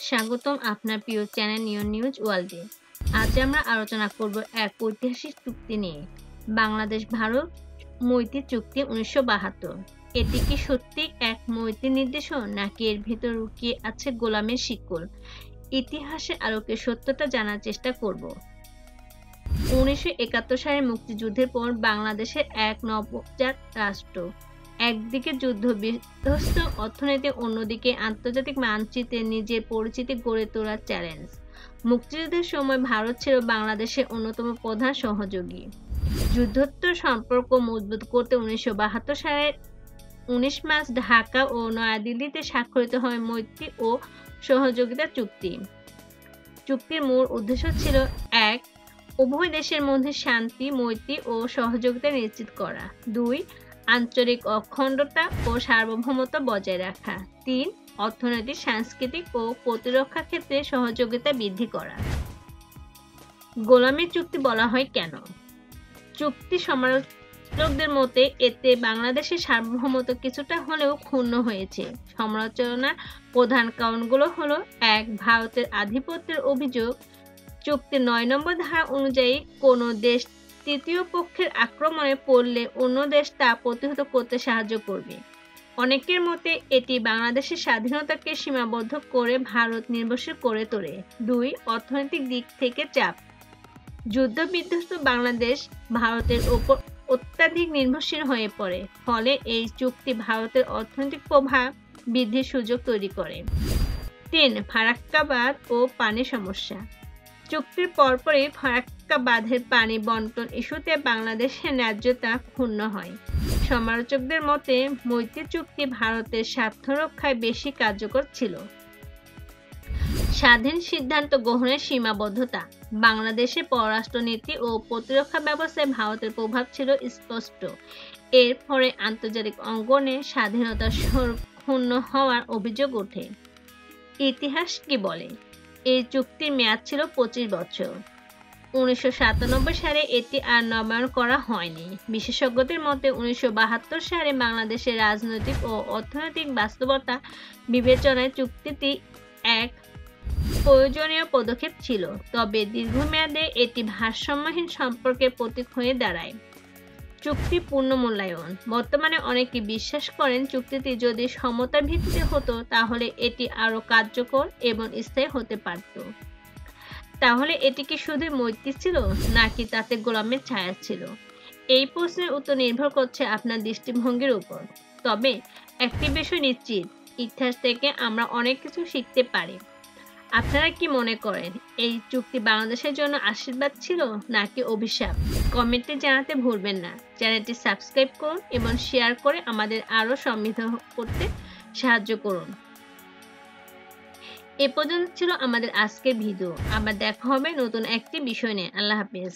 স্বাগতম আপনার প্রিয় চ্যানেল নিউজ ওয়ার্ল্ডে। আজ আমরা আলোচনা করব এক ঐতিহাসিক চুক্তি নিয়ে, বাংলাদেশ ভারত মৈত্রী চুক্তি 1972। এটি কি সত্যি এক মৈত্রী নির্দেশন, নাকি এর ভেতর লুকিয়ে আছে গোলামের শিকল? ইতিহাসের আলোকে সত্যতা জানার চেষ্টা করব। 1971 সালের মুক্তিযুদ্ধের পর বাংলাদেশের এক নবজাত রাষ্ট্র, একদিকে যুদ্ধ বিধ্বস্ত অর্থনীতি, অন্যদিকে আন্তর্জাতিক মানচিত্রে নিজের পরিচিতি গড়ে তোলার চ্যালেঞ্জ। মুক্তিযুদ্ধের সময় ভারত ছিল বাংলাদেশের অন্যতম প্রধান সহযোগী। যুদ্ধোত্তর সম্পর্ক মজবুত করতে 1972 সালের 19 মার্চ ঢাকা ও নয়াদিল্লিতে স্বাক্ষরিত হয় মৈত্রী ও সহযোগিতা চুক্তি। চুক্তির মূল উদ্দেশ্য ছিল এক, উভয় দেশের মধ্যে শান্তি, মৈত্রী ও সহযোগিতা নিশ্চিত করা। 2, আঞ্চলিক অখণ্ডতা ও সার্বভৌমত্ব বজায় রাখা। 3, অর্থনৈতিক, সাংস্কৃতিক ও প্রতিরক্ষা ক্ষেত্রে সহযোগিতা বৃদ্ধি করা। গোলামী চুক্তি বলা হয় কেন? চুক্তি সমালোচকদের মতে এতে বাংলাদেশের সার্বভৌমত্ব কিছুটা হলেও ক্ষুণ্ণ হয়েছে। সমালোচনার প্রধান কারণগুলো হলো: 1, ভারতের আধিপত্যের অভিযোগ। চুক্তির 9 নম্বর ধারা অনুযায়ী কোনো দেশ তৃতীয় পক্ষের আক্রমণে পড়লে অন্য দেশ তা প্রতিহত করতে সাহায্য করবে। অনেকের মতে এটি বাংলাদেশের স্বাধীনতাকে সীমাবদ্ধ করে ভারত নির্ভরশীল করে তোলে। 2, অর্থনৈতিক দিক থেকে চাপ। যুদ্ধ বিধ্বস্ত বাংলাদেশ ভারতের ওপর অত্যাধিক নির্ভরশীল হয়ে পড়ে, ফলে এই চুক্তি ভারতের অর্থনৈতিক প্রভাব বৃদ্ধির সুযোগ তৈরি করে। 3, ফারাক্কা বাঁধ ও পানি সমস্যা। চুক্তির পরপরই ফারাক্কা বাঁধের পানি বন্টন ইস্যুতে বাংলাদেশের ন্যায্যতা ক্ষুণ্ণ হয়। সমালোচকদের মতে মৈত্রী চুক্তি ভারতের স্বার্থ রক্ষায় বেশি কার্যকর ছিল। স্বাধীন সিদ্ধান্ত গ্রহণের সীমাবদ্ধতা। বাংলাদেশের পররাষ্ট্রনীতি ও প্রতিরক্ষা ব্যবস্থায় ভারতের প্রভাব ছিল স্পষ্ট। এর ফলে আন্তর্জাতিক অঙ্গনে স্বাধীনতার ক্ষুণ্ণ হওয়ার অভিযোগ ওঠে। ইতিহাস কি বলে? এই চুক্তির মেয়াদ ছিল 25 বছর। 1997 সালে এটি আর নবায়ন করা হয়নি। বিশেষজ্ঞদের মতে 1972 সালে বাংলাদেশের রাজনৈতিক ও অর্থনৈতিক বাস্তবতা বিবেচনায় চুক্তিটি এক প্রয়োজনীয় পদক্ষেপ ছিল, তবে দীর্ঘমেয়াদে এটি ভারসাম্যহীন সম্পর্কের প্রতীক হয়ে দাঁড়ায়। চুক্তি পুনর্মূল্যায়ন। বর্তমানে অনেকে বিশ্বাস করেন চুক্তিটি যদি সমতার ভিত্তিতে হতো তাহলে এটি আরও কার্যকর এবং স্থায়ী হতে পারত। তাহলে এটি কি শুধু মৈত্রী ছিল, নাকি তাতে গোলামের ছায়া ছিল? এই প্রশ্নের উত্তর নির্ভর করছে আপনার দৃষ্টিভঙ্গির উপর। তবে একটি বিষয় নিশ্চিত, ইতিহাস থেকে আমরা অনেক কিছু শিখতে পারি। আপনারা কি মনে করেন এই চুক্তি বাংলাদেশের জন্য আশীর্বাদ ছিল নাকি অভিশাপ? কমেন্টে জানাতে ভুলবেন না। চ্যানেলটি সাবস্ক্রাইব করুন এবং শেয়ার করে আমাদের আরও সমৃদ্ধ করতে সাহায্য করুন। এ পর্যন্ত ছিল আমাদের আজকের ভিডিও। আবার দেখা হবে নতুন একটি বিষয় নিয়ে। আল্লাহ হাফেজ।